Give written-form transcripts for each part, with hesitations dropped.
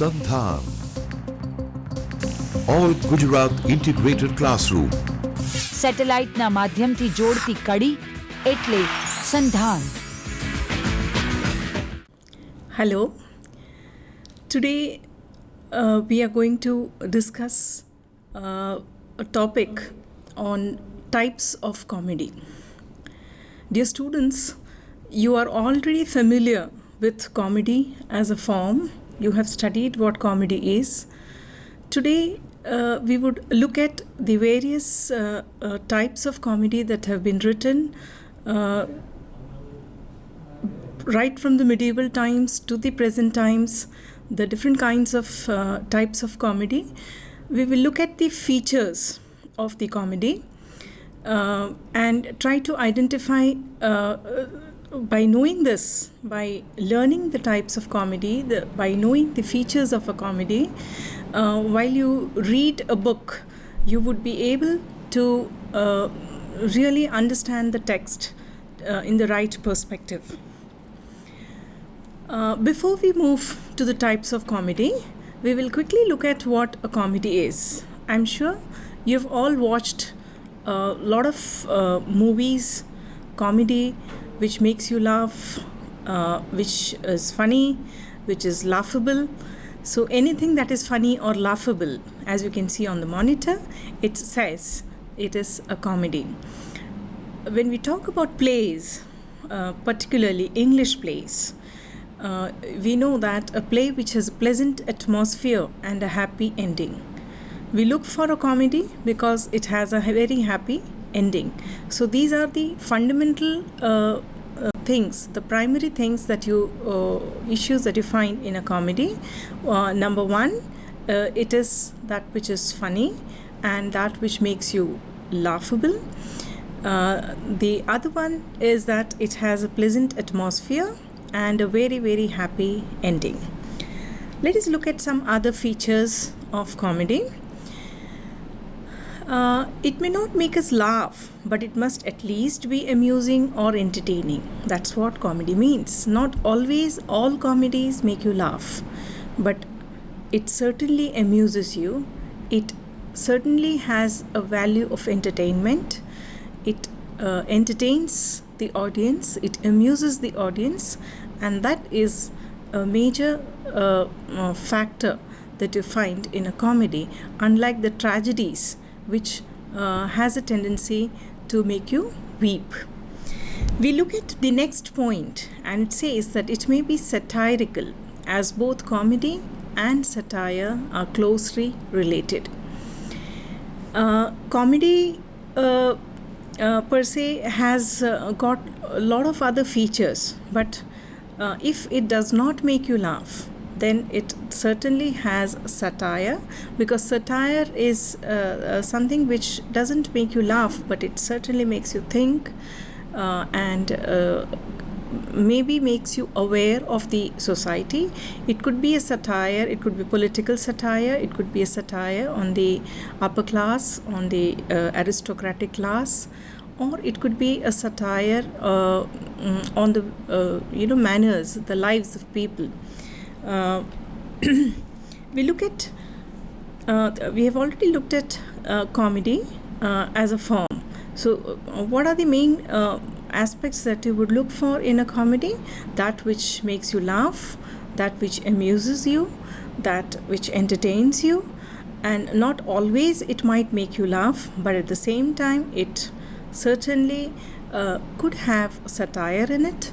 Sandhan. All Gujarat Integrated Classroom. સેટેલાઇટના માધ્યમથી જોડતી કડી એટલે સંધાન. Hello. Today we are going to discuss a topic on types of comedy. Dear students, you are already familiar with comedy as a form. You have studied what comedy is. Today we would look at the various types of comedy that have been written right from the medieval times to the present times, the different kinds of types of comedy. We will look at the features of the comedy and try to identify by knowing this, by learning the types of comedy, by knowing the features of a comedy, while you read a book, you would be able to really understand the text in the right perspective. Before we move to the types of comedy, we will quickly look at what a comedy is. I'm sure you've all watched a lot of movies, comedy, which makes you laugh, which is funny, which is laughable. So anything that is funny or laughable, as you can see on the monitor, it says it is a comedy. When we talk about plays, particularly English plays, we know that a play which has a pleasant atmosphere and a happy ending. We look for a comedy because it has a very happy ending. So these are the fundamental things, the primary things that you issues that you find in a comedy. Number one, it is that which is funny and that which makes you laughable. The other one is that it has a pleasant atmosphere and a very, very happy ending. Let us look at some other features of comedy. It may not make us laugh, but it must at least be amusing or entertaining. That's what comedy means. Not always all comedies make you laugh, but it certainly amuses you. It certainly has a value of entertainment. It entertains the audience, it amuses the audience, and that is a major factor that you find in a comedy, unlike the tragedies which has a tendency to make you weep. We look at the next point and it says that it may be satirical, as both comedy and satire are closely related. Comedy per se has got a lot of other features, but if it does not make you laugh, then it certainly has satire, because satire is something which doesn't make you laugh, but it certainly makes you think and maybe makes you aware of the society. It could be a satire, it could be political satire, it could be a satire on the upper class, on the aristocratic class, or it could be a satire on the manners, the lives of people. We have already looked at comedy as a form. So what are the main aspects that you would look for in a comedy? That which makes you laugh, that which amuses you, that which entertains you, and not always it might make you laugh, but at the same time it certainly could have satire in it,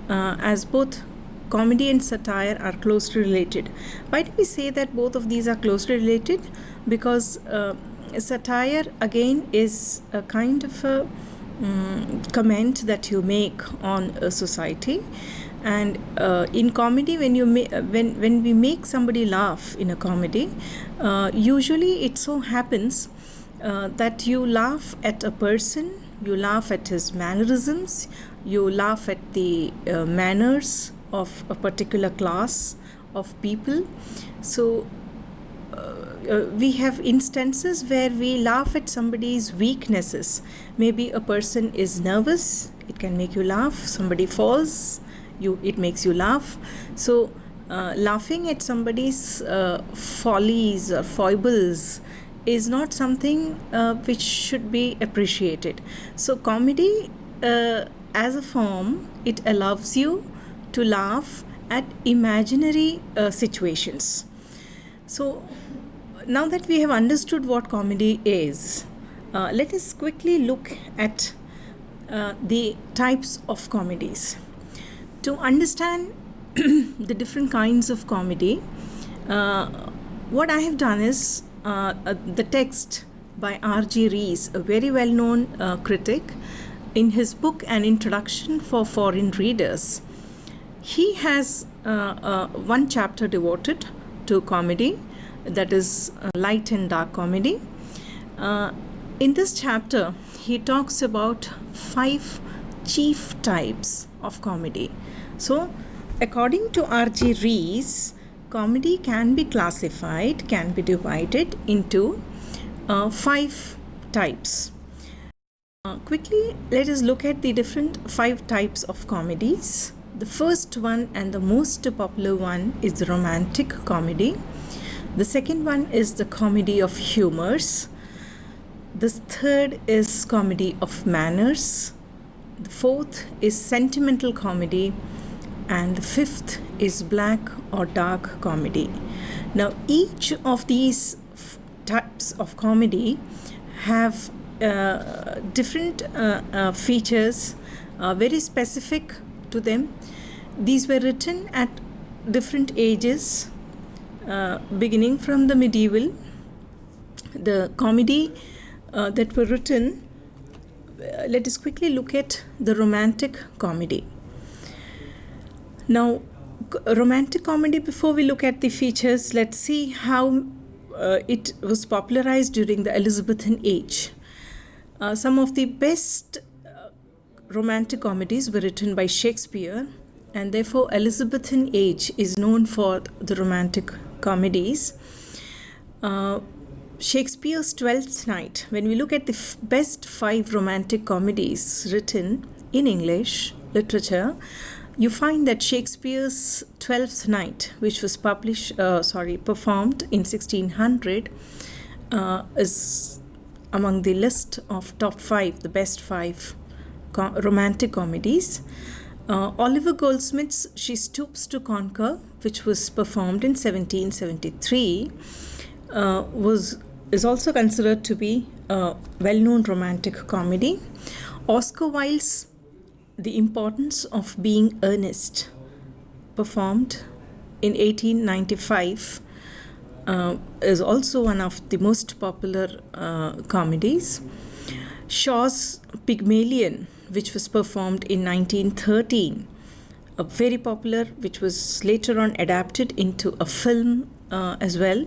as both comedy and satire are closely related. Why do we say that both of these are closely related? Because satire again is a kind of a comment that you make on a society, and in comedy, when we make somebody laugh in a comedy, usually it so happens that you laugh at a person, you laugh at his mannerisms, you laugh at the manners of a particular class of people. So we have instances where we laugh at somebody's weaknesses. Maybe a person is nervous, it can make you laugh. Somebody falls, it makes you laugh. So laughing at somebody's follies or foibles is not something which should be appreciated. So comedy as a form, it allows you to laugh at imaginary situations. So now that we have understood what comedy is, let us quickly look at the types of comedies. To understand the different kinds of comedy, what I have done is the text by R.G. Rees, a very well known critic, in his book An Introduction for Foreign Readers. He has one chapter devoted to comedy, that is light and dark comedy. In this chapter, he talks about 5 chief types of comedy. So, according to R.G. Rees, comedy can be classified, can be divided into 5 types. Quickly, let us look at the different 5 types of comedies. The first one and the most popular one is the romantic comedy. The second one is the comedy of humors. The third is comedy of manners. The fourth is sentimental comedy. And the fifth is black or dark comedy. Now, each of these types of comedy have different features, very specific to them. These were written at different ages, beginning from the medieval. The comedy that were written, let us quickly look at the romantic comedy. Now, romantic comedy, before we look at the features, let's see how it was popularized during the Elizabethan age. Some of the best romantic comedies were written by Shakespeare, and therefore Elizabethan age is known for the romantic comedies. Shakespeare's Twelfth Night, when we look at the best 5 romantic comedies written in English literature, you find that Shakespeare's Twelfth Night, which was performed in 1600, is among the list of top 5, the best 5 romantic comedies. Oliver Goldsmith's She Stoops to Conquer, which was performed in 1773, is also considered to be a well-known romantic comedy. Oscar Wilde's The Importance of Being Earnest, performed in 1895, is also one of the most popular comedies. Shaw's Pygmalion, which was performed in 1913, a very popular, which was later on adapted into a film as well.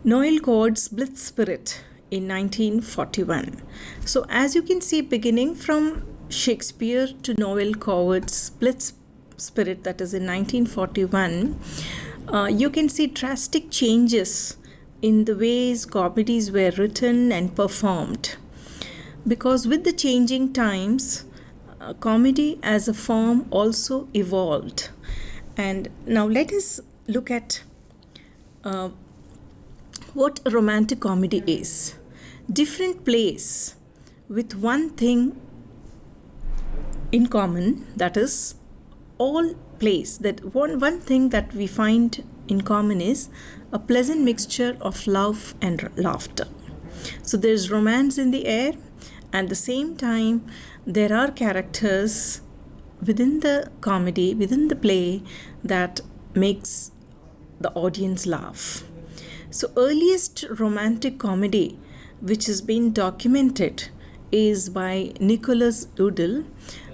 Noel Coward's Blitz Spirit in 1941. So as you can see, beginning from Shakespeare to Noel Coward's Blitz Spirit, that is in 1941, you can see drastic changes in the ways comedies were written and performed. Because with the changing times, comedy as a form also evolved. And now let us look at what a romantic comedy is. Different plays with one thing in common, that is, all plays, that one thing that we find in common is a pleasant mixture of love and laughter. So there's romance in the air, and at the same time there are characters within the comedy, within the play, that makes the audience laugh. So earliest romantic comedy which has been documented is by Nicholas Udall.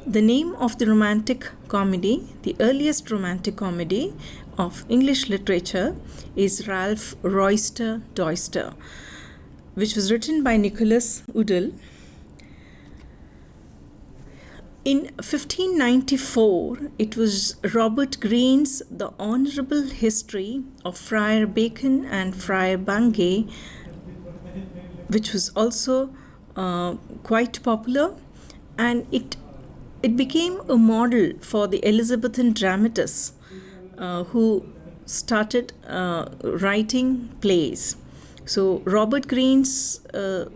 The name of the romantic comedy, the earliest romantic comedy of English literature, is Ralph Roister Doister, which was written by Nicholas Udall. In 1594, it was Robert Greene's The Honourable History of Friar Bacon and Friar Bungay, which was also quite popular, and it became a model for the Elizabethan dramatists who started writing plays. So Robert Greene's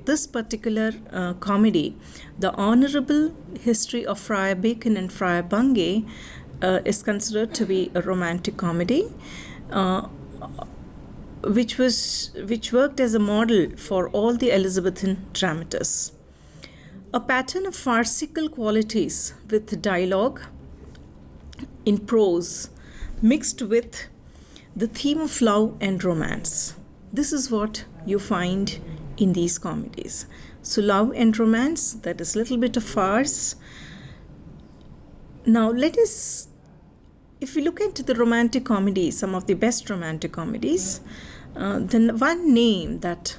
this particular comedy, The Honorable History of Friar Bacon and Friar Bungay, is considered to be a romantic comedy, which worked as a model for all the Elizabethan dramatists. A pattern of farcical qualities with dialogue in prose mixed with the theme of love and romance. This is what you find in these comedies. So love and romance, that is a little bit of farce. Now if we look at the romantic comedies, some of the best romantic comedies, then one name that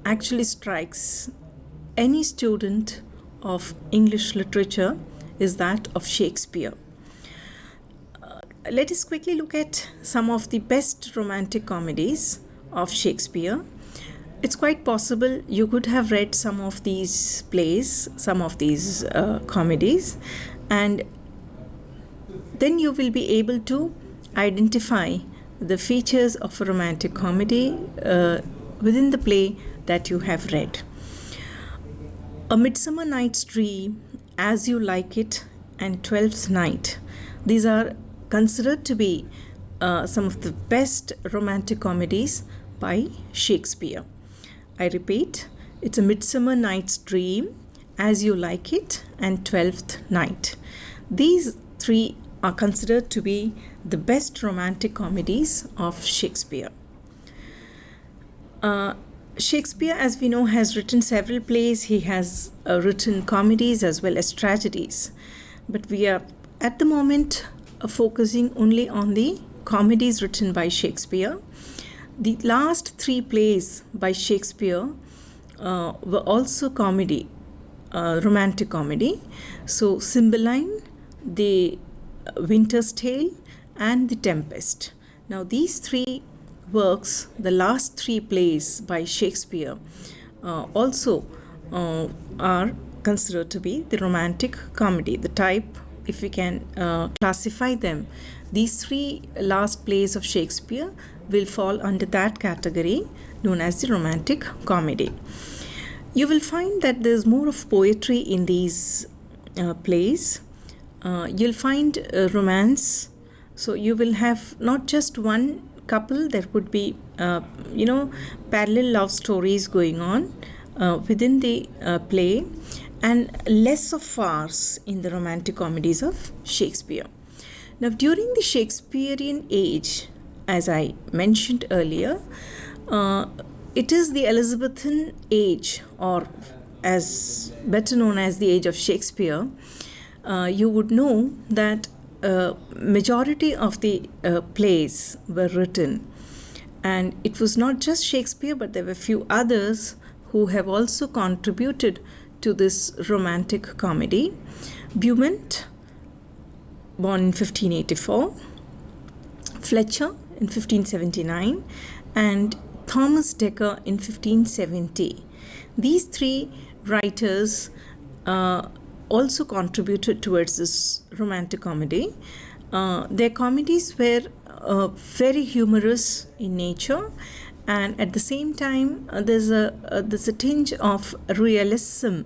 actually strikes any student of English literature is that of Shakespeare. Let us quickly look at some of the best romantic comedies of Shakespeare. It's quite possible you could have read some of these plays, some of these comedies, and then you will be able to identify the features of a romantic comedy within the play that you have read. A Midsummer Night's Dream, As You Like It, and Twelfth Night. These are considered to be some of the best romantic comedies by Shakespeare. I repeat, it's A Midsummer Night's Dream, As You Like It, and Twelfth Night. These three are considered to be the best romantic comedies of Shakespeare. Shakespeare, as we know, has written several plays. He has written comedies as well as tragedies. But we are at the moment focusing only on the comedies written by Shakespeare. The last three plays by Shakespeare were also comedy, romantic comedy. So Cymbeline, The Winter's Tale, and The Tempest. Now these three works, the last three plays by Shakespeare, also are considered to be the romantic comedy. The type, if we can classify them, these three last plays of Shakespeare will fall under that category known as the romantic comedy. You will find that there's more of poetry in these plays. You'll find romance. So you will have not just one couple, there could be parallel love stories going on within the play, and less of farce in the romantic comedies of Shakespeare. Now during the Shakespearean age, as I mentioned earlier, it is the Elizabethan age, or as better known as the age of Shakespeare. You would know that majority of the plays were written, and it was not just Shakespeare, but there were few others who have also contributed to this romantic comedy. Beaumont, born in 1584, Fletcher in 1579, and Thomas Dekker in 1570. These three writers also contributed towards this romantic comedy. Their comedies were very humorous in nature, and at the same time there's a tinge of realism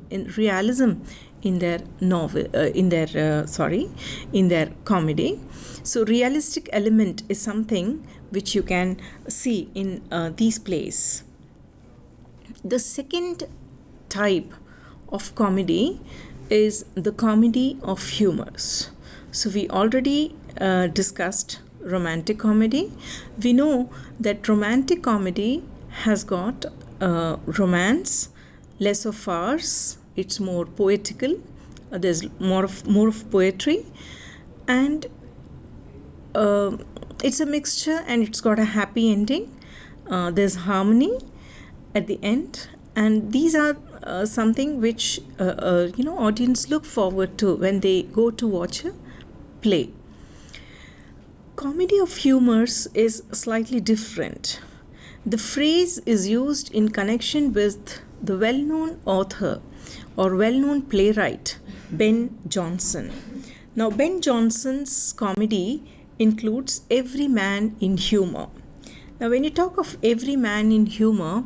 in their novel, in their comedy. So realistic element is something which you can see in these plays. The second type of comedy is the comedy of humors. So we already discussed romantic comedy. We know that romantic comedy has got romance, less of farce, it's more poetical, there's more of poetry, and it's a mixture, and it's got a happy ending. There's harmony at the end, and these are something which audience look forward to when they go to watch a play. Comedy of humors is slightly different. The phrase is used in connection with the well-known author or well-known playwright Ben Jonson. Now Ben Jonson's comedy includes every man in humor. Now, when you talk of every man in humor,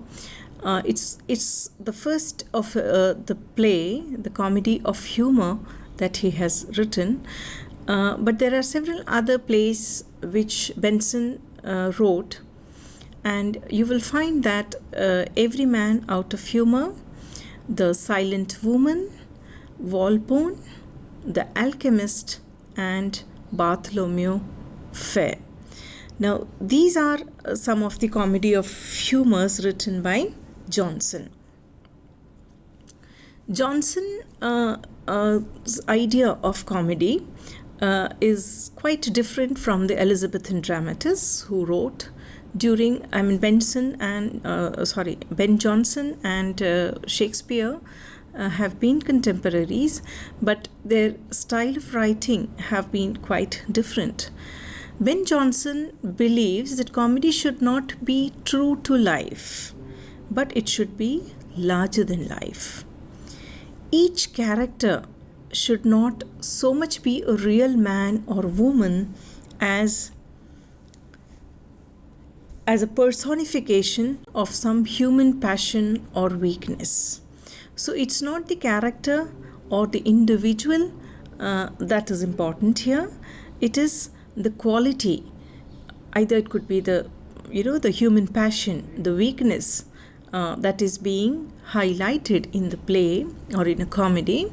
it's the first of the play, the comedy of humor that he has written. But there are several other plays which Benson wrote, and you will find that Every Man Out of Humor, The Silent Woman, Volpone, The Alchemist, and Bartholomew Fair. Now, these are some of the comedy of humors written by Johnson. Johnson's idea of comedy is quite different from the Elizabethan dramatists who wrote during, Ben Jonson and Shakespeare have been contemporaries, but their style of writing have been quite different. Ben Jonson believes that comedy should not be true to life, but it should be larger than life. Each character should not so much be a real man or woman as a personification of some human passion or weakness. So it's not the character or the individual that is important here. It is the quality. Either it could be the human passion, the weakness that is being highlighted in the play or in a comedy,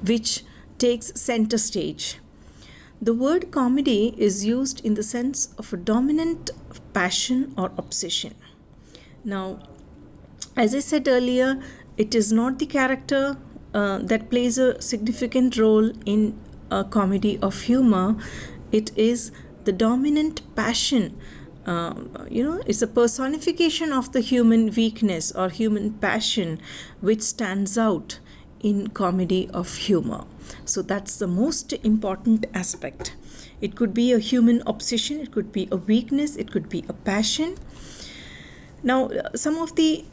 which takes center stage. The word comedy is used in the sense of a dominant passion or obsession. Now, as I said earlier, it is not the character that plays a significant role in a comedy of humor. It is the dominant passion. It's a personification of the human weakness or human passion which stands out in comedy of humor. So that's the most important aspect. It could be a human obsession, it could be a weakness, it could be a passion. Now, some of the